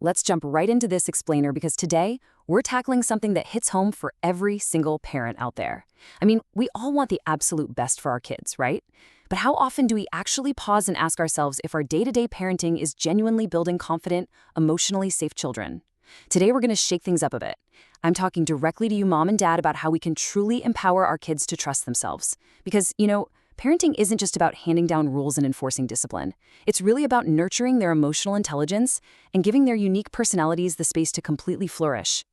let's jump right into this explainer because today we're tackling something that hits home for every single parent out there. I mean, we all want the absolute best for our kids, right? But how often do we actually pause and ask ourselves if our day-to-day parenting is genuinely building confident, emotionally safe children? Today we're going to shake things up a bit. I'm talking directly to you, mom and dad, about how we can truly empower our kids to trust themselves. Because, parenting isn't just about handing down rules and enforcing discipline. It's really about nurturing their emotional intelligence and giving their unique personalities the space to completely flourish.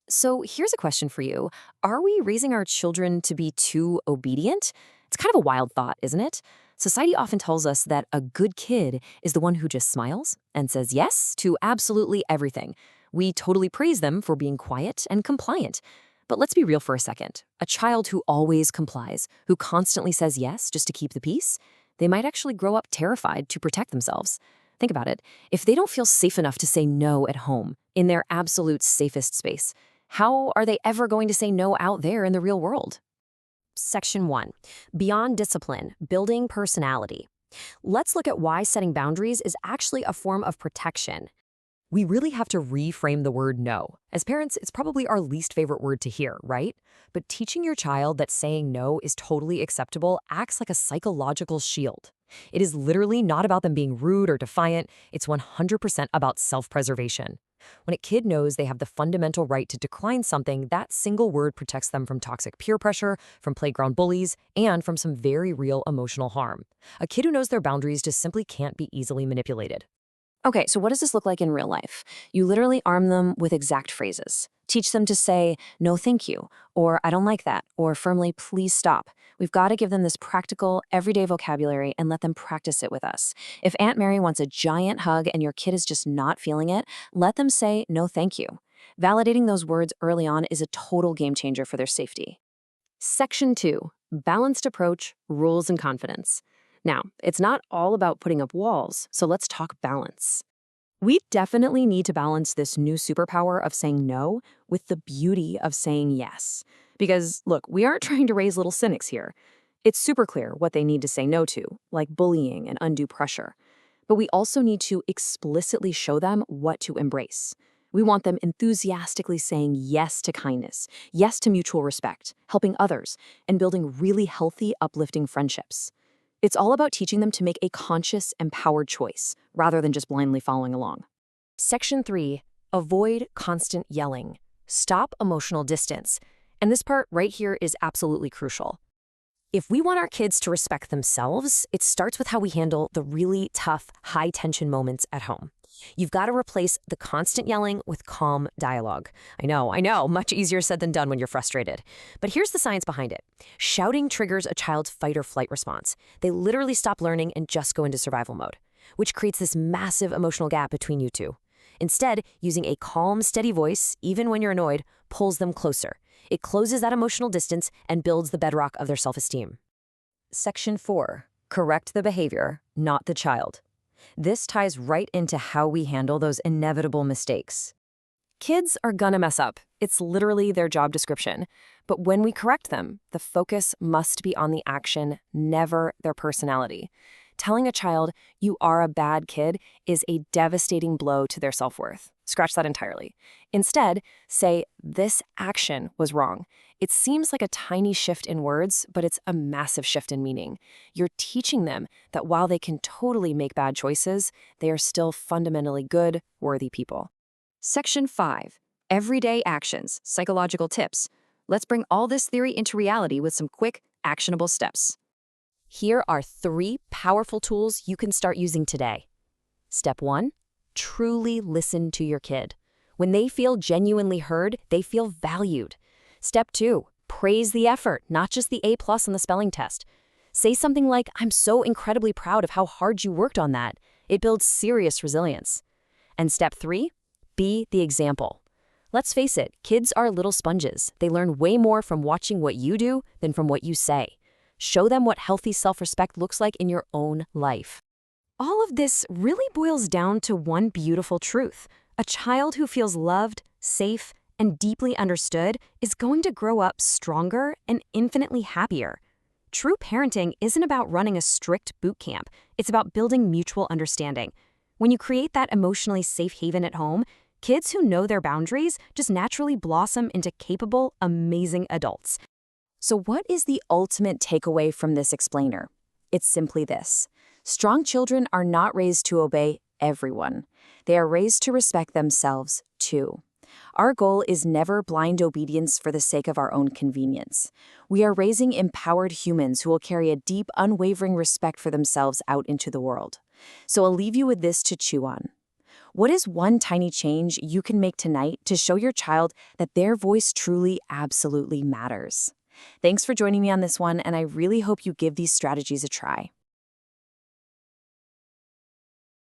So here's a question for you. Are we raising our children to be too obedient? It's kind of a wild thought, isn't it? Society often tells us that a good kid is the one who just smiles and says yes to absolutely everything. We totally praise them for being quiet and compliant. But let's be real for a second. A child who always complies, who constantly says yes just to keep the peace, they might actually grow up terrified to protect themselves. Think about it. If they don't feel safe enough to say no at home, in their absolute safest space, how are they ever going to say no out there in the real world? Section 1. Beyond discipline, building personality. Let's look at why setting boundaries is actually a form of protection. We really have to reframe the word no. As parents, it's probably our least favorite word to hear, right? But teaching your child that saying no is totally acceptable acts like a psychological shield. It is literally not about them being rude or defiant. It's 100% about self-preservation. When a kid knows they have the fundamental right to decline something, that single word protects them from toxic peer pressure, from playground bullies, and from some very real emotional harm. A kid who knows their boundaries just simply can't be easily manipulated. Okay, so what does this look like in real life? You literally arm them with exact phrases. Teach them to say, no thank you, or I don't like that, or firmly, please stop. We've got to give them this practical, everyday vocabulary and let them practice it with us. If Aunt Mary wants a giant hug and your kid is just not feeling it, let them say, no thank you. Validating those words early on is a total game changer for their safety. Section 2. Balanced approach, rules, and confidence. Now, it's not all about putting up walls, so let's talk balance. We definitely need to balance this new superpower of saying no with the beauty of saying yes. Because, look, we aren't trying to raise little cynics here. It's super clear what they need to say no to, like bullying and undue pressure. But we also need to explicitly show them what to embrace. We want them enthusiastically saying yes to kindness, yes to mutual respect, helping others, and building really healthy, uplifting friendships. It's all about teaching them to make a conscious, empowered choice, rather than just blindly following along. Section 3. Avoid constant yelling. Stop emotional distance. And this part right here is absolutely crucial. If we want our kids to respect themselves, it starts with how we handle the really tough, high-tension moments at home. You've got to replace the constant yelling with calm dialogue. I know, much easier said than done when you're frustrated. But here's the science behind it. Shouting triggers a child's fight or flight response. They literally stop learning and just go into survival mode, which creates this massive emotional gap between you two. Instead, using a calm, steady voice, even when you're annoyed, pulls them closer. It closes that emotional distance and builds the bedrock of their self-esteem. Section 4. Correct the behavior, not the child. This ties right into how we handle those inevitable mistakes. Kids are gonna mess up. It's literally their job description. But when we correct them, the focus must be on the action, never their personality. Telling a child, you are a bad kid, is a devastating blow to their self-worth. Scratch that entirely. Instead, say, this action was wrong. It seems like a tiny shift in words, but it's a massive shift in meaning. You're teaching them that while they can totally make bad choices, they are still fundamentally good, worthy people. Section 5. Everyday actions, psychological tips. Let's bring all this theory into reality with some quick, actionable steps. Here are 3 powerful tools you can start using today. Step 1. Truly listen to your kid. When they feel genuinely heard, they feel valued. Step 2. Praise the effort, not just the A+ on the spelling test. Say something like, I'm so incredibly proud of how hard you worked on that. It builds serious resilience. And step 3. Be the example. Let's face it, kids are little sponges. They learn way more from watching what you do than from what you say. Show them what healthy self-respect looks like in your own life. All of this really boils down to one beautiful truth. A child who feels loved, safe, and deeply understood is going to grow up stronger and infinitely happier. True parenting isn't about running a strict boot camp. It's about building mutual understanding. When you create that emotionally safe haven at home, kids who know their boundaries just naturally blossom into capable, amazing adults. So what is the ultimate takeaway from this explainer? It's simply this. Strong children are not raised to obey everyone. They are raised to respect themselves, too. Our goal is never blind obedience for the sake of our own convenience. We are raising empowered humans who will carry a deep, unwavering respect for themselves out into the world. So I'll leave you with this to chew on. What is one tiny change you can make tonight to show your child that their voice truly, absolutely matters? Thanks for joining me on this one, and I really hope you give these strategies a try.